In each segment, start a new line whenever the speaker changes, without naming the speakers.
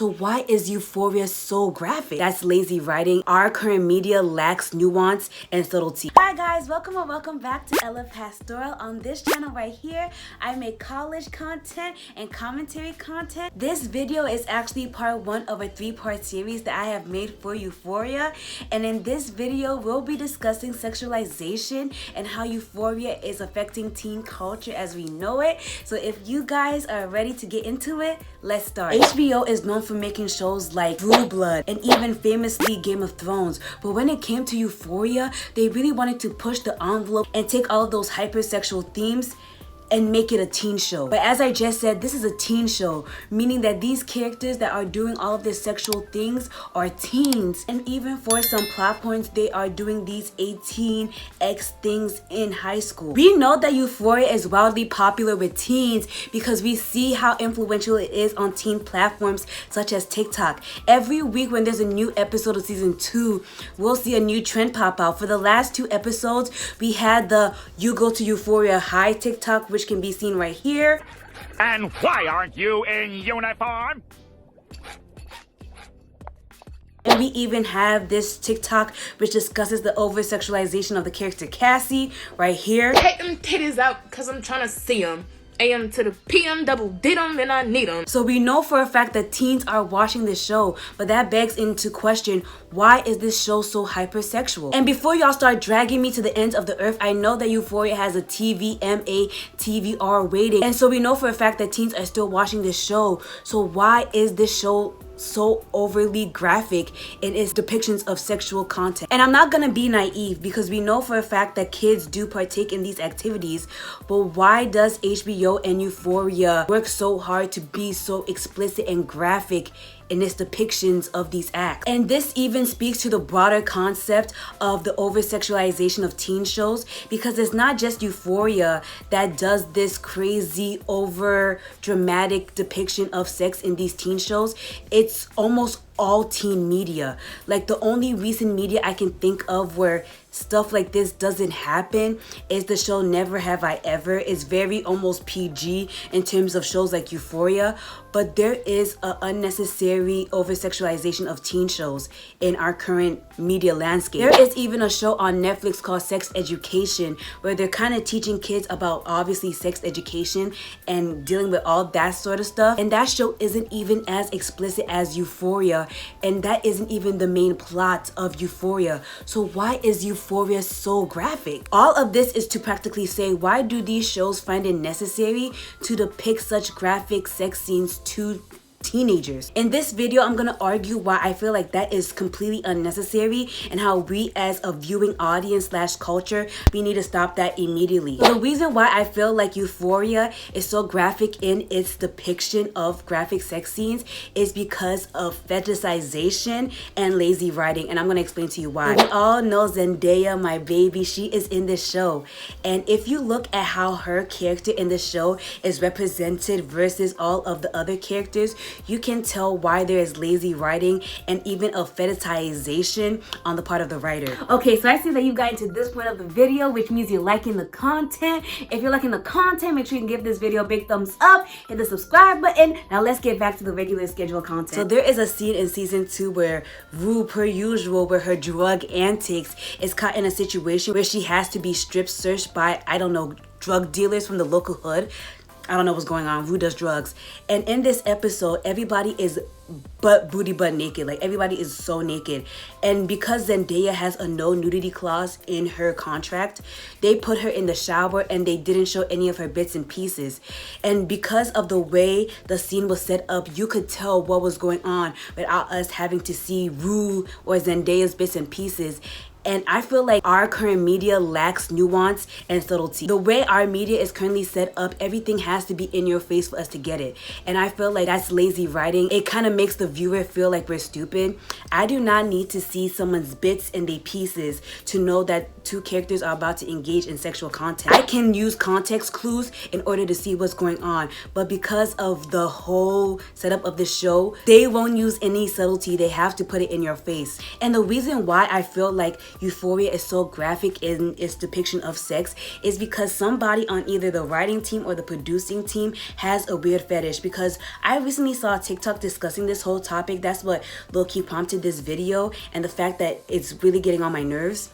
So why is Euphoria so graphic? That's lazy writing. Our current media lacks nuance and subtlety. Hi guys, welcome or welcome back to Ella Pastoral. On this channel right here, I make college content and commentary content. This video is actually part 1 of a 3-part series that I have made for Euphoria. And in this video, we'll be discussing sexualization and how Euphoria is affecting teen culture as we know it. So if you guys are ready to get into it, let's start. HBO is known for making shows like Blue Blood and even famously Game of Thrones, but when it came to Euphoria, they really wanted to push the envelope and take all of those hypersexual themes and make it a teen show. But as I just said, this is a teen show, meaning that these characters that are doing all of these sexual things are teens. And even for some plot points, they are doing these 18x things in high school. We know that Euphoria is wildly popular with teens because we see how influential it is on teen platforms such as TikTok. Every week when there's a new episode of season 2, we'll see a new trend pop out. For the last 2 episodes, we had the "You Go to Euphoria High" TikTok, which can be seen right here.
And why aren't you in uniform?
And we even have this TikTok which discusses the over-sexualization of the character Cassie right here.
Take them titties out because I'm trying to see them. AM to the PM, double did them and I need them.
So we know for a fact that teens are watching this show, but that begs into question, why is this show so hypersexual? And before y'all start dragging me to the ends of the earth, I know that Euphoria has a TVMA TVR rating, and so we know for a fact that teens are still watching this show. So why is this show so overly graphic in its depictions of sexual content? And I'm not gonna be naive because we know for a fact that kids do partake in these activities, but why does HBO and Euphoria work so hard to be so explicit and graphic in its depictions of these acts? And this even speaks to the broader concept of the over-sexualization of teen shows, because it's not just Euphoria that does this crazy over dramatic depiction of sex in these teen shows. It's almost all teen media. Like, the only recent media I can think of where stuff like this doesn't happen is the show Never Have I Ever. It's very almost PG in terms of shows like Euphoria, but there is an unnecessary over-sexualization of teen shows in our current media landscape. There is even a show on Netflix called Sex Education where they're kind of teaching kids about obviously sex education and dealing with all that sort of stuff, and that show isn't even as explicit as Euphoria, and that isn't even the main plot of Euphoria. So why is Euphoria so graphic? All of this is to practically say, why do these shows find it necessary to depict such graphic sex scenes to teenagers? In this video, I'm gonna argue why I feel like that is completely unnecessary and how we as a viewing audience / culture, we need to stop that immediately. So the reason why I feel like Euphoria is so graphic in its depiction of graphic sex scenes is because of fetishization and lazy writing, and I'm gonna explain to you why. We all know Zendaya, my baby, she is in this show, and if you look at how her character in the show is represented versus all of the other characters, you can tell why there is lazy writing and even a fetishization on the part of the writer. Okay, so I see that you've gotten to this point of the video, which means you're liking the content. If you're liking the content, make sure you can give this video a big thumbs up, hit the subscribe button. Now let's get back to the regular scheduled content. So there is a scene in season 2 where Rue, per usual, where her drug antics, is caught in a situation where she has to be strip searched by, I don't know, drug dealers from the local hood. I don't know what's going on. Rue does drugs. And in this episode, everybody is butt naked. Like, everybody is so naked. And because Zendaya has a no nudity clause in her contract, they put her in the shower and they didn't show any of her bits and pieces. And because of the way the scene was set up, you could tell what was going on without us having to see Rue or Zendaya's bits and pieces. And I feel like our current media lacks nuance and subtlety. The way our media is currently set up, everything has to be in your face for us to get it. And I feel like that's lazy writing. It kind of makes the viewer feel like we're stupid. I do not need to see someone's bits and their pieces to know that 2 characters are about to engage in sexual content. I can use context clues in order to see what's going on. But because of the whole setup of the show, they won't use any subtlety. They have to put it in your face. And the reason why I feel like Euphoria is so graphic in its depiction of sex is because somebody on either the writing team or the producing team has a weird fetish. Because I recently saw a TikTok discussing this whole topic. That's what low-key prompted this video, and the fact that it's really getting on my nerves.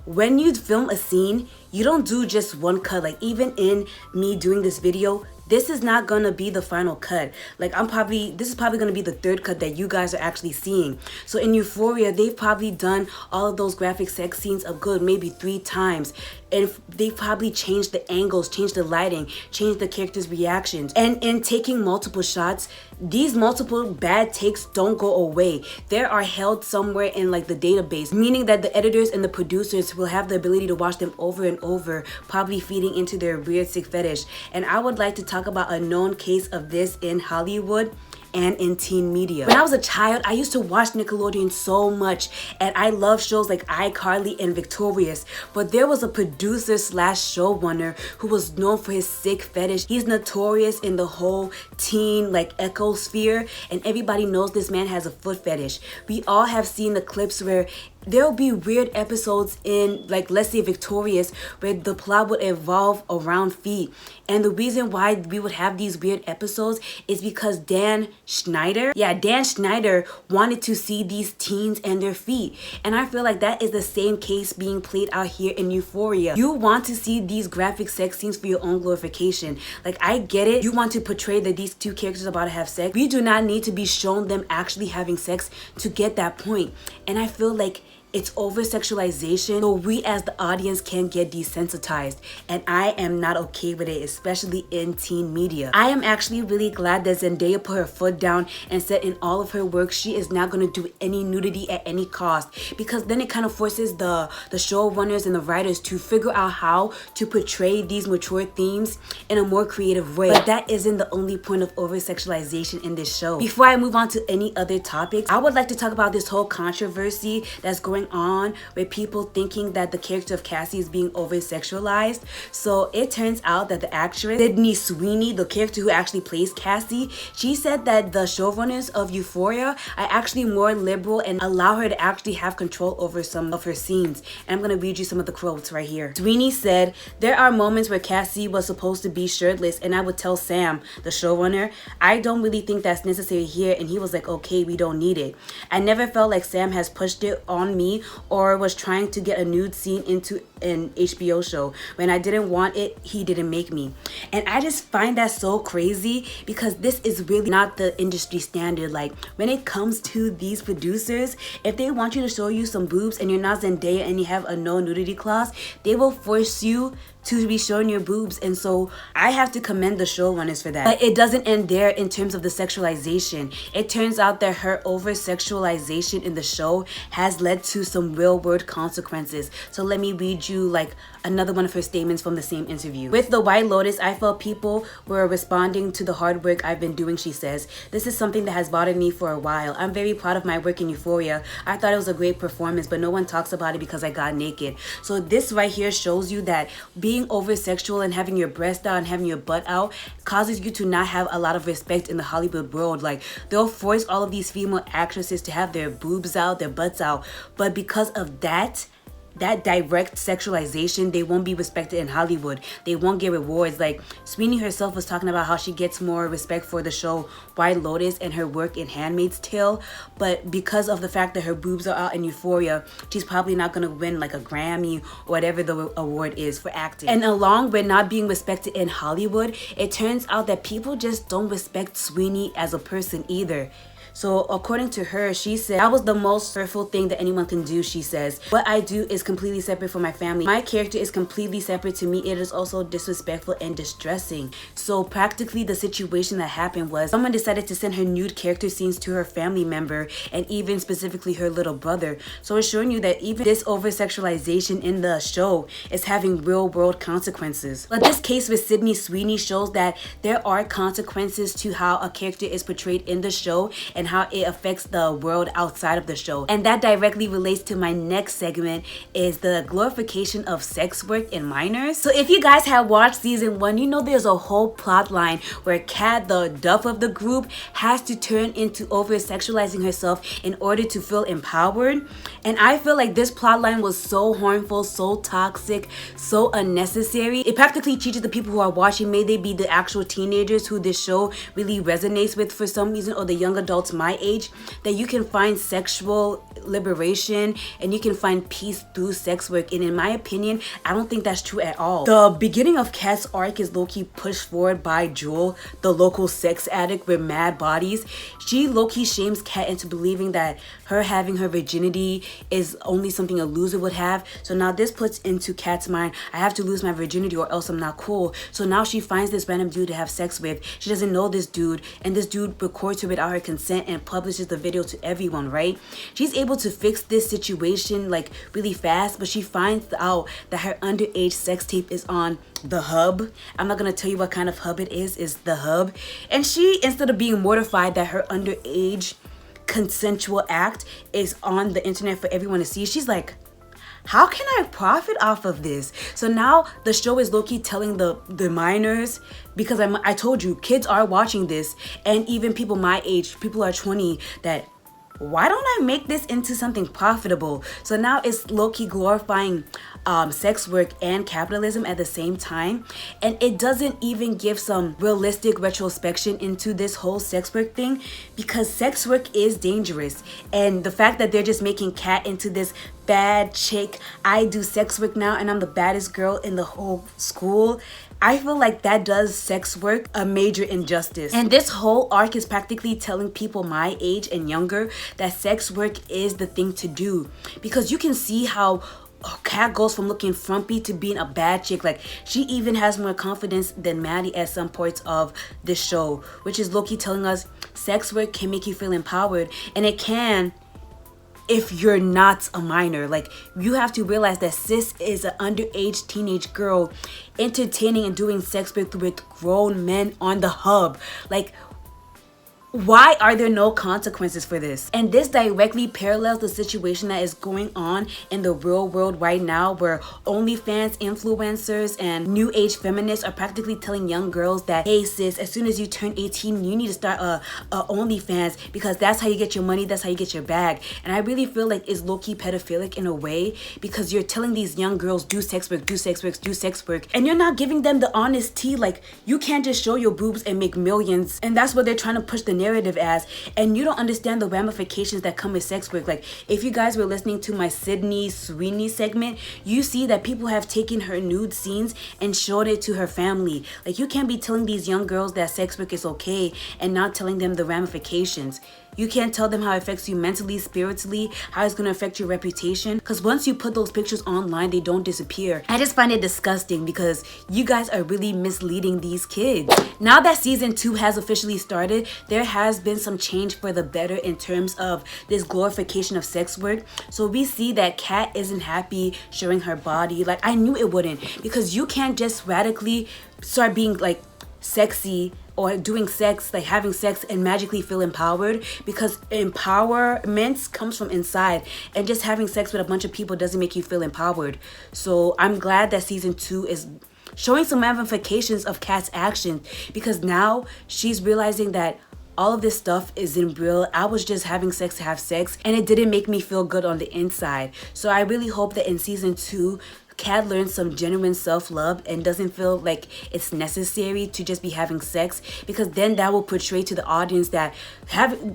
When you film a scene, you don't do just one cut. Like, even in me doing this video, this is not gonna be the final cut. Like, this is probably gonna be the third cut that you guys are actually seeing. So in Euphoria, they've probably done all of those graphic sex scenes a good maybe 3 times. And they've probably changed the angles, changed the lighting, changed the characters' reactions. And in taking multiple shots, these multiple bad takes don't go away. They are held somewhere in like the database, meaning that the editors and the producers will have the ability to watch them over and over, probably feeding into their weird sick fetish. And I would like to talk about a known case of this in Hollywood and in teen media. When I was a child, I used to watch Nickelodeon so much, and I love shows like iCarly and Victorious, but there was a producer slash showrunner who was known for his sick fetish. He's notorious in the whole teen like ecosphere, and everybody knows this man has a foot fetish. We all have seen the clips where there'll be weird episodes in, like, let's say Victorious, where the plot would evolve around feet. And the reason why we would have these weird episodes is because Dan Schneider wanted to see these teens and their feet. And I feel like that is the same case being played out here in Euphoria. You want to see these graphic sex scenes for your own glorification. Like, I get it. You want to portray that these two characters are about to have sex. We do not need to be shown them actually having sex to get that point. And I feel like it's over-sexualization, so we as the audience can get desensitized, and I am not okay with it, especially in teen media. I am actually really glad that Zendaya put her foot down and said in all of her work she is not going to do any nudity at any cost, because then it kind of forces the showrunners and the writers to figure out how to portray these mature themes in a more creative way. But that isn't the only point of over-sexualization in this show. Before I move on to any other topics, I would like to talk about this whole controversy that's going on with people thinking that the character of Cassie is being over-sexualized. So it turns out that the actress Sydney Sweeney, the character who actually plays Cassie, she said that the showrunners of Euphoria are actually more liberal and allow her to actually have control over some of her scenes. And I'm gonna read you some of the quotes right here. Sweeney said, "There are moments where Cassie was supposed to be shirtless, and I would tell Sam, the showrunner, I don't really think that's necessary here, and he was like, okay, we don't need it. I never felt like Sam has pushed it on me or was trying to get a nude scene into an HBO show. When I didn't want it, he didn't make me." And I just find that so crazy, because this is really not the industry standard. Like, when it comes to these producers, if they want you to show you some boobs and you're not Zendaya and you have a no nudity clause, they will force you to be showing your boobs. And so I have to commend the showrunners for that. But it doesn't end there in terms of the sexualization. It turns out that her over-sexualization in the show has led to some real-world consequences. So let me read you like another one of her statements from the same interview. "With The White Lotus, I felt people were responding to the hard work I've been doing," she says. "This is something that has bothered me for a while. I'm very proud of my work in Euphoria. I thought it was a great performance, but no one talks about it because I got naked." So this right here shows you that being over-sexual and having your breast out and having your butt out causes you to not have a lot of respect in the Hollywood world. Like, they'll force all of these female actresses to have their boobs out, their butts out, but because of that direct sexualization, they won't be respected in Hollywood. They won't get rewards. Like, Sweeney herself was talking about how she gets more respect for the show White Lotus and her work in Handmaid's Tale, but because of the fact that her boobs are out in Euphoria, she's probably not gonna win like a Grammy or whatever the award is for acting. And along with not being respected in Hollywood, it turns out that people just don't respect Sweeney as a person either. So according to her, she said, "That was the most hurtful thing that anyone can do," she says. "What I do is completely separate from my family. My character is completely separate to me. It is also disrespectful and distressing." So practically the situation that happened was someone decided to send her nude character scenes to her family member, and even specifically her little brother. So it's showing you that even this over-sexualization in the show is having real-world consequences. But this case with Sydney Sweeney shows that there are consequences to how a character is portrayed in the show, and and how it affects the world outside of the show. And that directly relates to my next segment, is the glorification of sex work in minors. So if you guys have watched season 1, you know there's a whole plot line where Kat, the duff of the group, has to turn into over-sexualizing herself in order to feel empowered. And I feel like this plot line was so harmful, so toxic, so unnecessary. It practically teaches the people who are watching, may they be the actual teenagers who this show really resonates with for some reason, or the young adults my age, that you can find sexual liberation and you can find peace through sex work. And in my opinion, I don't think that's true at all. The beginning of Kat's arc is low-key pushed forward by Jules, the local sex addict with mad bodies. She low-key shames Kat into believing that her having her virginity is only something a loser would have. So now this puts into Kat's mind, I have to lose my virginity or else I'm not cool. So now she finds this random dude to have sex with. She doesn't know this dude, and this dude records her without her consent and publishes the video to everyone, right? She's able to fix this situation like really fast, but she finds out that her underage sex tape is on the hub. I'm not gonna tell you what kind of hub it is the hub. And she, instead of being mortified that her underage consensual act is on the internet for everyone to see, she's like, how can I profit off of this? So now the show is low-key telling the minors, because I told you, kids are watching this, and even people my age, people who are 20, that why don't I make this into something profitable? So now it's low-key glorifying sex work and capitalism at the same time, and it doesn't even give some realistic retrospection into this whole sex work thing, because sex work is dangerous. And the fact that they're just making Kat into this bad chick, I do sex work now and I'm the baddest girl in the whole school, I feel like that does sex work a major injustice. And this whole arc is practically telling people my age and younger that sex work is the thing to do, because you can see how Kat goes from looking frumpy to being a bad chick. Like, she even has more confidence than Maddie at some points of the show, which is low-key telling us sex work can make you feel empowered, and it can if you're not a minor. Like, you have to realize that sis is an underage teenage girl entertaining and doing sex work with grown men on the hub. Like, why are there no consequences for this? And this directly parallels the situation that is going on in the real world right now, where OnlyFans influencers and new age feminists are practically telling young girls that, hey sis, as soon as you turn 18, you need to start a OnlyFans, because that's how you get your money, that's how you get your bag. And I really feel like it's low-key pedophilic in a way, because you're telling these young girls, do sex work, do sex work, do sex work, and you're not giving them the honest tea. Like, you can't just show your boobs and make millions, and that's what they're trying to push the narrative as. And you don't understand the ramifications that come with sex work. Like, if you guys were listening to my Sweeney segment, you see that people have taken her nude scenes and showed it to her family. Like, you can't be telling these young girls that sex work is okay and not telling them the ramifications. You can't tell them how it affects you mentally, spiritually, how it's going to affect your reputation. Because once you put those pictures online, they don't disappear. I just find it disgusting, because you guys are really misleading these kids. Now that season 2 has officially started, there has been some change for the better in terms of this glorification of sex work. So we see that Kat isn't happy showing her body. Like, I knew it wouldn't, because you can't just radically start being like sexy or doing sex, like having sex, and magically feel empowered, because empowerment comes from inside, and just having sex with a bunch of people doesn't make you feel empowered. So I'm glad that season 2 is showing some ramifications of Kat's actions, because now she's realizing that all of this stuff isn't real. I was just having sex to have sex, and it didn't make me feel good on the inside. So I really hope that in season 2, Kat learns some genuine self-love and doesn't feel like it's necessary to just be having sex, because then that will portray to the audience that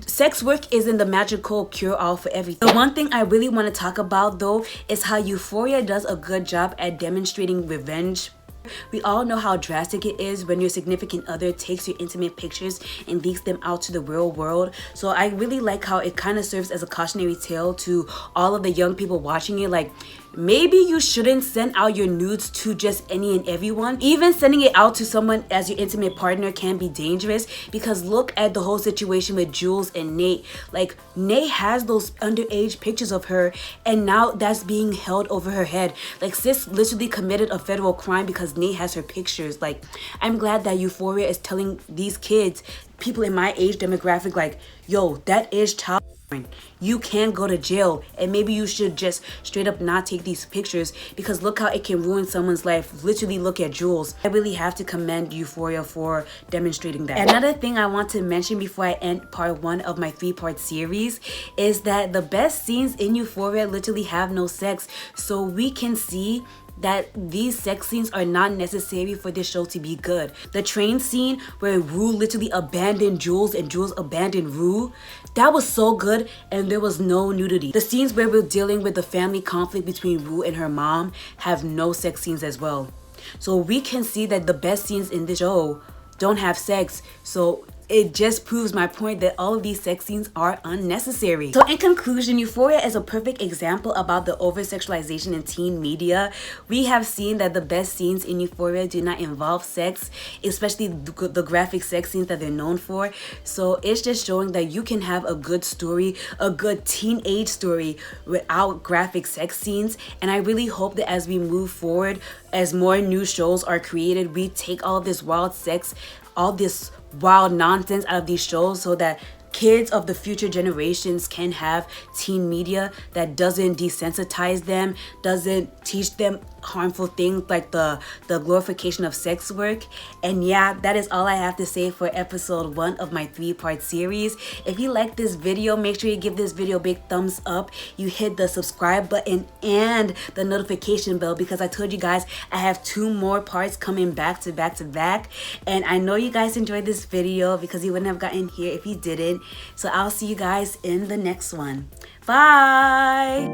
sex work isn't the magical cure-all for everything. The one thing I really want to talk about though is how Euphoria does a good job at demonstrating revenge. We all know how drastic it is when your significant other takes your intimate pictures and leaks them out to the real world. So I really like how it kind of serves as a cautionary tale to all of the young people watching it. Like, maybe you shouldn't send out your nudes to just any and everyone. Even sending it out to someone as your intimate partner can be dangerous, because look at the whole situation with Jules and Nate. Like, Nate has those underage pictures of her, and now that's being held over her head. Like, sis literally committed a federal crime because Nate has her pictures. Like, I'm glad that Euphoria is telling these kids, people in my age demographic, like, yo, that is child porn. You can go to jail, and maybe you should just straight up not take these pictures, because look how it can ruin someone's life. Literally, look at Jules. I really have to commend Euphoria for demonstrating that. Another thing I want to mention before I end part 1 of my 3-part series is that the best scenes in Euphoria literally have no sex, so we can see that these sex scenes are not necessary for this show to be good. The train scene where Rue literally abandoned Jules and Jules abandoned Rue, that was so good, and there was no nudity. The scenes where we're dealing with the family conflict between Rue and her mom have no sex scenes as well. So we can see that the best scenes in this show don't have sex. So it just proves my point that all of these sex scenes are unnecessary. So in conclusion, Euphoria is a perfect example about the over-sexualization in teen media. We have seen that the best scenes in Euphoria do not involve sex, especially the graphic sex scenes that they're known for. So it's just showing that you can have a good story, a good teenage story without graphic sex scenes. And I really hope that as we move forward, as more new shows are created, we take all of this wild sex, all this wild nonsense out of these shows, so that kids of the future generations can have teen media that doesn't desensitize them, doesn't teach them harmful things like the glorification of sex work. And yeah, that is all I have to say for episode 1 of my 3-part series. If you like this video, make sure you give this video a big thumbs up. You hit the subscribe button and the notification bell, because I told you guys I have 2 more parts coming back to back to back. And I know you guys enjoyed this video, because you wouldn't have gotten here if you didn't. So I'll see you guys in the next one. Bye!